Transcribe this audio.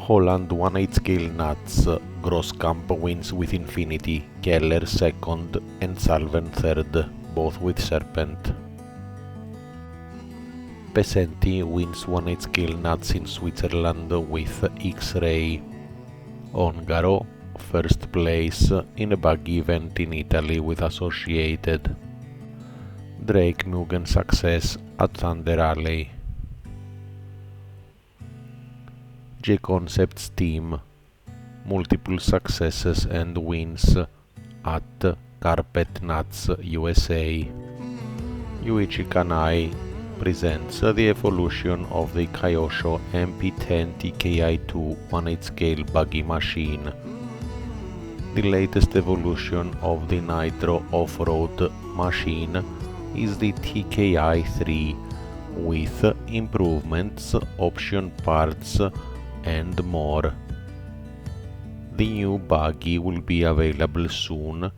Holland 1/8 scale nuts, Groskamp wins with Infinity, Keller second and Salven third, both with Serpent. Pesenti wins 1/8 scale nuts in Switzerland with X-Ray. Ongaro first place in a buggy event in Italy with Associated. Drake Mugen success at Thunder Alley. JConcepts team multiple successes and wins at Carpet Nuts USA. Yuichi Kanai presents the evolution of the Kyosho MP10 TKI3 1/8 scale buggy machine. The latest evolution of the Nitro off-road machine is the TKI3 with improvements, option parts and more. The new buggy will be available soon